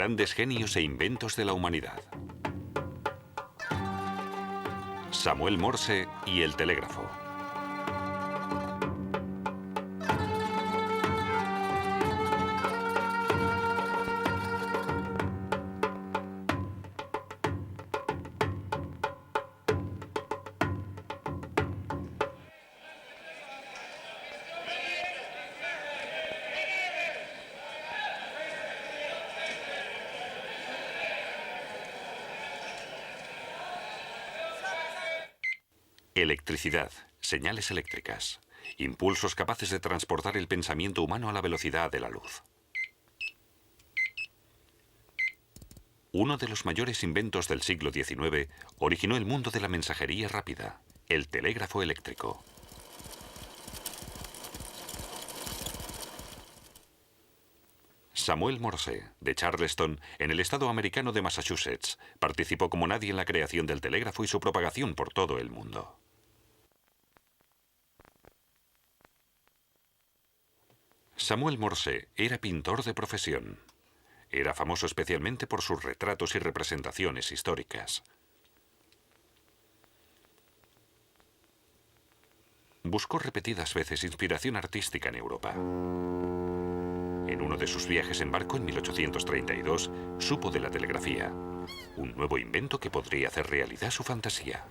grandes genios e inventos de la humanidad. Samuel Morse y el telégrafo. Electricidad, señales eléctricas, impulsos capaces de transportar el pensamiento humano a la velocidad de la luz. Uno de los mayores inventos del siglo XIX originó el mundo de la mensajería rápida, el telégrafo eléctrico. Samuel Morse, de Charleston, en el estado americano de Massachusetts, participó como nadie en la creación del telégrafo y su propagación por todo el mundo. Samuel Morse era pintor de profesión. Era famoso especialmente por sus retratos y representaciones históricas. Buscó repetidas veces inspiración artística en Europa. En uno de sus viajes en barco en 1832, supo de la telegrafía, un nuevo invento que podría hacer realidad su fantasía.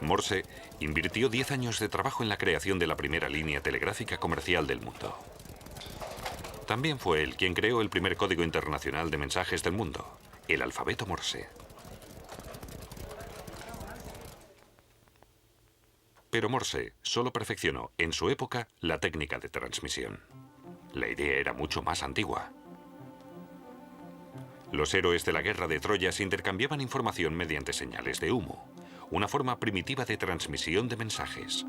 Morse invirtió 10 años de trabajo en la creación de la primera línea telegráfica comercial del mundo. También fue él quien creó el primer código internacional de mensajes del mundo, el alfabeto Morse. Pero Morse solo perfeccionó, en su época, la técnica de transmisión. La idea era mucho más antigua. Los héroes de la guerra de Troya se intercambiaban información mediante señales de humo, una forma primitiva de transmisión de mensajes.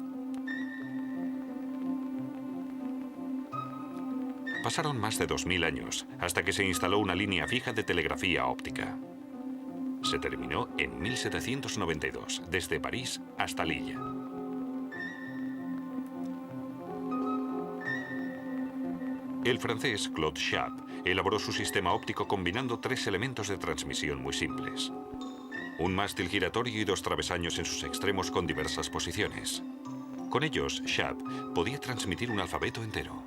Pasaron más de 2000 años hasta que se instaló una línea fija de telegrafía óptica. Se terminó en 1792, desde París hasta Lille. El francés Claude Chappe elaboró su sistema óptico combinando 3 elementos de transmisión muy simples: un mástil giratorio y 2 travesaños en sus extremos con diversas posiciones. Con ellos, Chappe podía transmitir un alfabeto entero.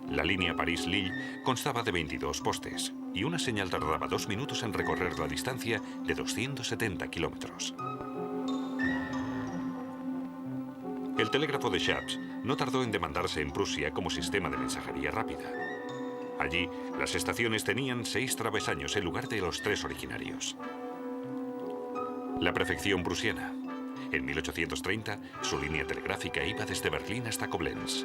La línea París-Lille constaba de 22 postes y una señal tardaba 2 minutos en recorrer la distancia de 270 kilómetros. El telégrafo de Chappe no tardó en demandarse en Prusia como sistema de mensajería rápida. Allí, las estaciones tenían 6 travesaños en lugar de los 3 originarios. La perfección prusiana. En 1830, su línea telegráfica iba desde Berlín hasta Koblenz.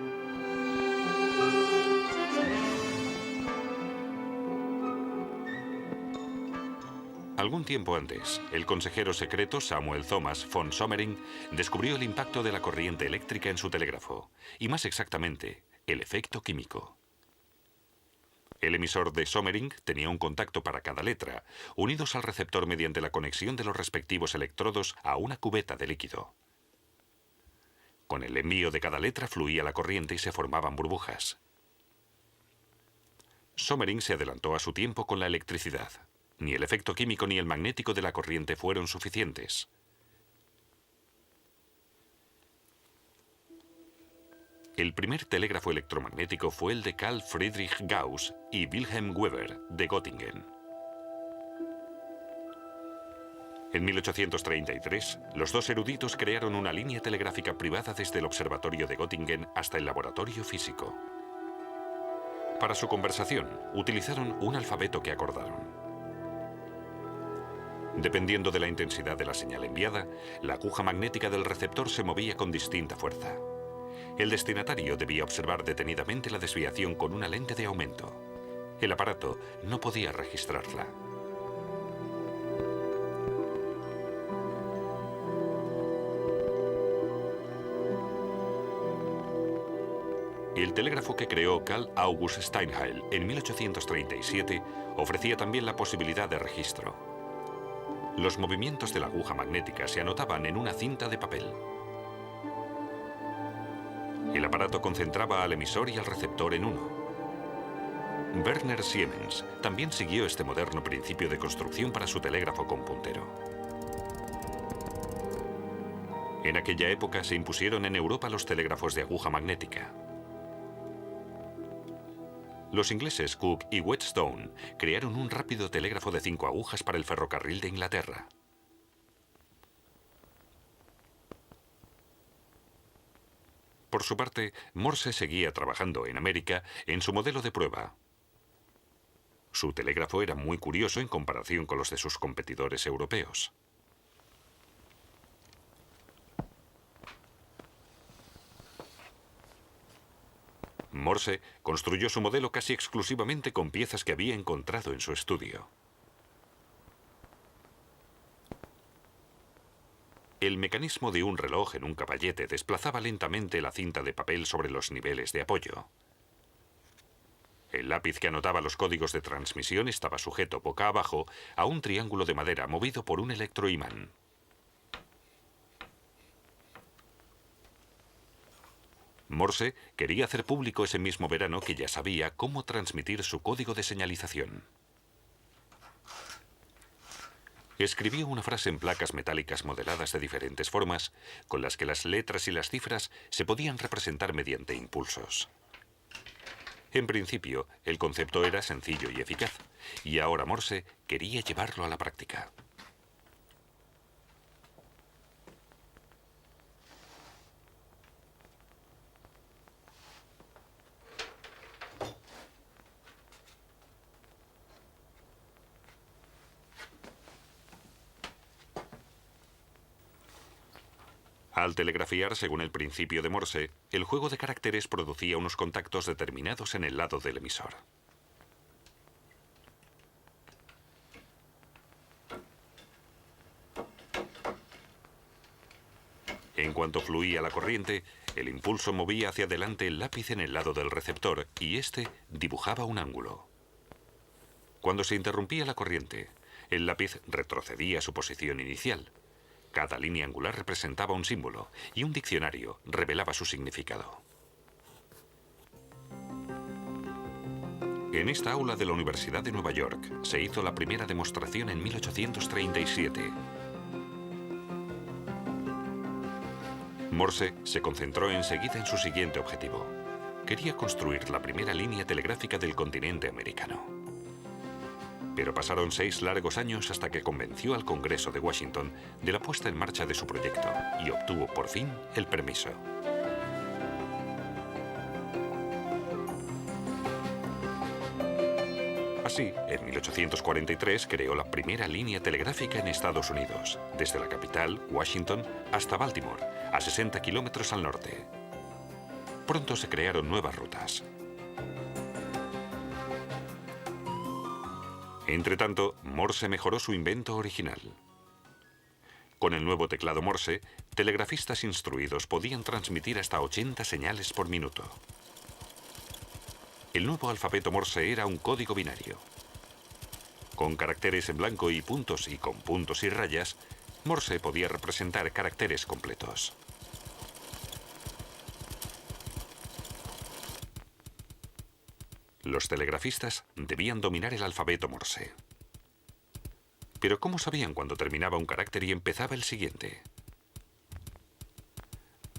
Algún tiempo antes, el consejero secreto Samuel Thomas von Sommering descubrió el impacto de la corriente eléctrica en su telégrafo, y más exactamente, el efecto químico. El emisor de Sommering tenía un contacto para cada letra, unidos al receptor mediante la conexión de los respectivos electrodos a una cubeta de líquido. Con el envío de cada letra fluía la corriente y se formaban burbujas. Sommering se adelantó a su tiempo con la electricidad. Ni el efecto químico ni el magnético de la corriente fueron suficientes. El primer telégrafo electromagnético fue el de Carl Friedrich Gauss y Wilhelm Weber, de Göttingen. En 1833, los dos eruditos crearon una línea telegráfica privada desde el observatorio de Göttingen hasta el laboratorio físico. Para su conversación, utilizaron un alfabeto que acordaron. Dependiendo de la intensidad de la señal enviada, la aguja magnética del receptor se movía con distinta fuerza. El destinatario debía observar detenidamente la desviación con una lente de aumento. El aparato no podía registrarla. El telégrafo que creó Carl August Steinheil en 1837 ofrecía también la posibilidad de registro. Los movimientos de la aguja magnética se anotaban en una cinta de papel. El aparato concentraba al emisor y al receptor en uno. Werner Siemens también siguió este moderno principio de construcción para su telégrafo con puntero. En aquella época se impusieron en Europa los telégrafos de aguja magnética. Los ingleses Cook y Whetstone crearon un rápido telégrafo de 5 agujas para el ferrocarril de Inglaterra. Por su parte, Morse seguía trabajando en América en su modelo de prueba. Su telégrafo era muy curioso en comparación con los de sus competidores europeos. Morse construyó su modelo casi exclusivamente con piezas que había encontrado en su estudio. El mecanismo de un reloj en un caballete desplazaba lentamente la cinta de papel sobre los niveles de apoyo. El lápiz que anotaba los códigos de transmisión estaba sujeto boca abajo a un triángulo de madera movido por un electroimán. Morse quería hacer público ese mismo verano que ya sabía cómo transmitir su código de señalización. Escribió una frase en placas metálicas modeladas de diferentes formas, con las que las letras y las cifras se podían representar mediante impulsos. En principio, el concepto era sencillo y eficaz, y ahora Morse quería llevarlo a la práctica. Al telegrafiar según el principio de Morse, el juego de caracteres producía unos contactos determinados en el lado del emisor. En cuanto fluía la corriente, el impulso movía hacia adelante el lápiz en el lado del receptor y éste dibujaba un ángulo. Cuando se interrumpía la corriente, el lápiz retrocedía a su posición inicial. Cada línea angular representaba un símbolo y un diccionario revelaba su significado. En esta aula de la Universidad de Nueva York se hizo la primera demostración en 1837. Morse se concentró enseguida en su siguiente objetivo. Quería construir la primera línea telegráfica del continente americano. Pero pasaron 6 largos años hasta que convenció al Congreso de Washington de la puesta en marcha de su proyecto y obtuvo por fin el permiso. Así, en 1843 creó la primera línea telegráfica en Estados Unidos, desde la capital, Washington, hasta Baltimore, a 60 kilómetros al norte. Pronto se crearon nuevas rutas. Entretanto, Morse mejoró su invento original. Con el nuevo teclado Morse, telegrafistas instruidos podían transmitir hasta 80 señales por minuto. El nuevo alfabeto Morse era un código binario. Con caracteres en blanco y con puntos y rayas, Morse podía representar caracteres completos. Los telegrafistas debían dominar el alfabeto Morse. Pero ¿cómo sabían cuándo terminaba un carácter y empezaba el siguiente?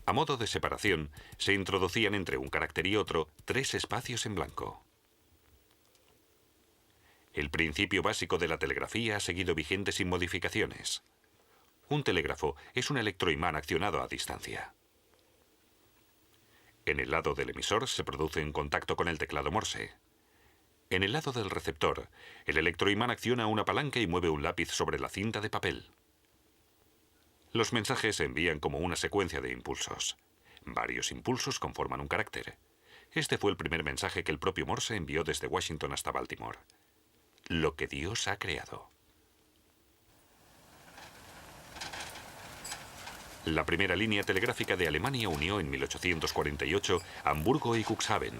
A modo de separación, se introducían entre un carácter y otro 3 espacios en blanco. El principio básico de la telegrafía ha seguido vigente sin modificaciones. Un telégrafo es un electroimán accionado a distancia. En el lado del emisor se produce un contacto con el teclado Morse. En el lado del receptor, el electroimán acciona una palanca y mueve un lápiz sobre la cinta de papel. Los mensajes se envían como una secuencia de impulsos. Varios impulsos conforman un carácter. Este fue el primer mensaje que el propio Morse envió desde Washington hasta Baltimore. Lo que Dios ha creado. La primera línea telegráfica de Alemania unió en 1848 Hamburgo y Cuxhaven.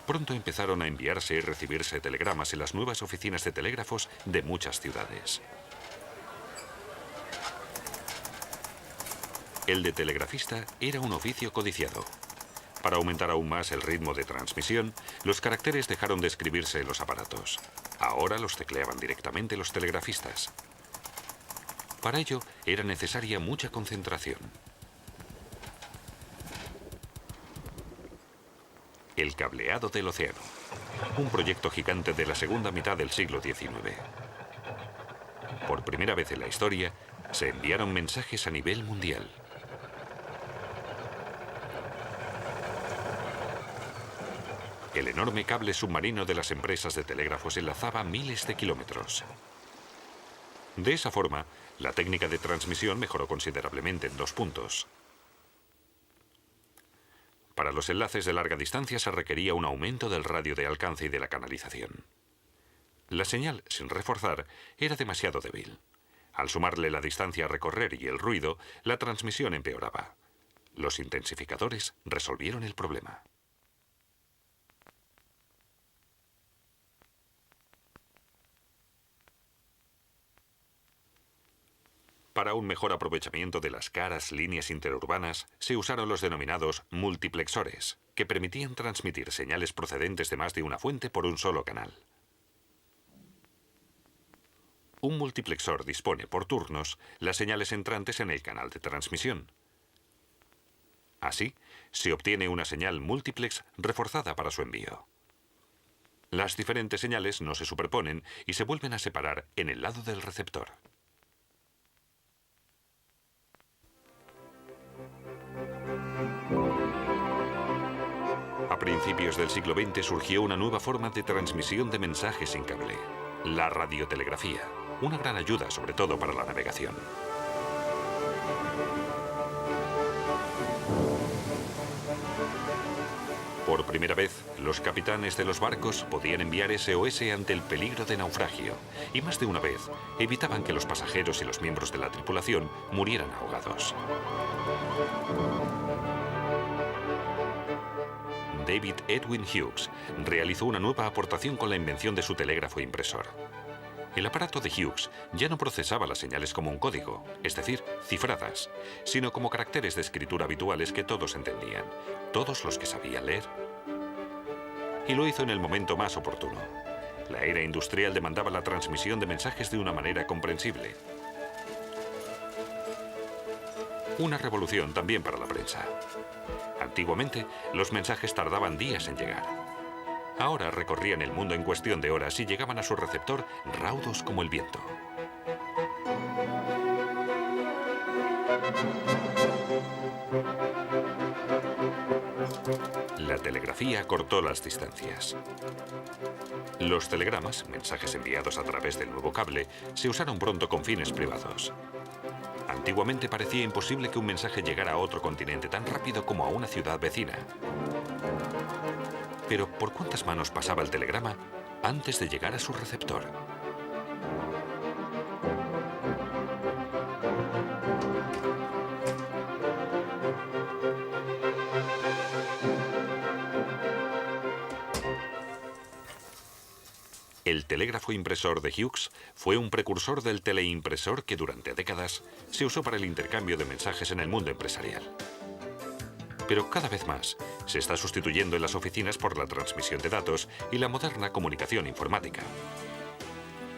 Pronto empezaron a enviarse y recibirse telegramas en las nuevas oficinas de telégrafos de muchas ciudades. El de telegrafista era un oficio codiciado. Para aumentar aún más el ritmo de transmisión, los caracteres dejaron de escribirse en los aparatos. Ahora los tecleaban directamente los telegrafistas. Para ello era necesaria mucha concentración. El cableado del océano, un proyecto gigante de la segunda mitad del siglo XIX. Por primera vez en la historia, se enviaron mensajes a nivel mundial. El enorme cable submarino de las empresas de telégrafos enlazaba miles de kilómetros. De esa forma, la técnica de transmisión mejoró considerablemente en 2 puntos. Para los enlaces de larga distancia se requería un aumento del radio de alcance y de la canalización. La señal, sin reforzar, era demasiado débil. Al sumarle la distancia a recorrer y el ruido, la transmisión empeoraba. Los intensificadores resolvieron el problema. Para un mejor aprovechamiento de las caras líneas interurbanas, se usaron los denominados multiplexores, que permitían transmitir señales procedentes de más de una fuente por un solo canal. Un multiplexor dispone por turnos las señales entrantes en el canal de transmisión. Así, se obtiene una señal multiplex reforzada para su envío. Las diferentes señales no se superponen y se vuelven a separar en el lado del receptor. A principios del siglo XX surgió una nueva forma de transmisión de mensajes sin cable, la radiotelegrafía, una gran ayuda sobre todo para la navegación. Por primera vez, los capitanes de los barcos podían enviar SOS ante el peligro de naufragio, y más de una vez evitaban que los pasajeros y los miembros de la tripulación murieran ahogados. David Edwin Hughes realizó una nueva aportación con la invención de su telégrafo impresor. El aparato de Hughes ya no procesaba las señales como un código, es decir, cifradas, sino como caracteres de escritura habituales que todos entendían, todos los que sabían leer. Y lo hizo en el momento más oportuno. La era industrial demandaba la transmisión de mensajes de una manera comprensible. Una revolución también para la prensa. Antiguamente, los mensajes tardaban días en llegar. Ahora recorrían el mundo en cuestión de horas y llegaban a su receptor raudos como el viento. La telegrafía cortó las distancias. Los telegramas, mensajes enviados a través del nuevo cable, se usaron pronto con fines privados. Antiguamente parecía imposible que un mensaje llegara a otro continente tan rápido como a una ciudad vecina. Pero ¿por cuántas manos pasaba el telegrama antes de llegar a su receptor? El telégrafo impresor de Hughes fue un precursor del teleimpresor que durante décadas se usó para el intercambio de mensajes en el mundo empresarial. Pero cada vez más se está sustituyendo en las oficinas por la transmisión de datos y la moderna comunicación informática.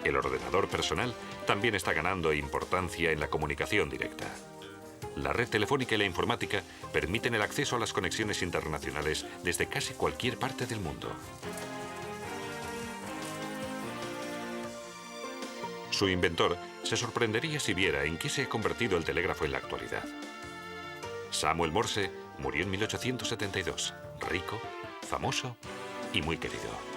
El ordenador personal también está ganando importancia en la comunicación directa. La red telefónica y la informática permiten el acceso a las conexiones internacionales desde casi cualquier parte del mundo. Su inventor se sorprendería si viera en qué se ha convertido el telégrafo en la actualidad. Samuel Morse murió en 1872, rico, famoso y muy querido.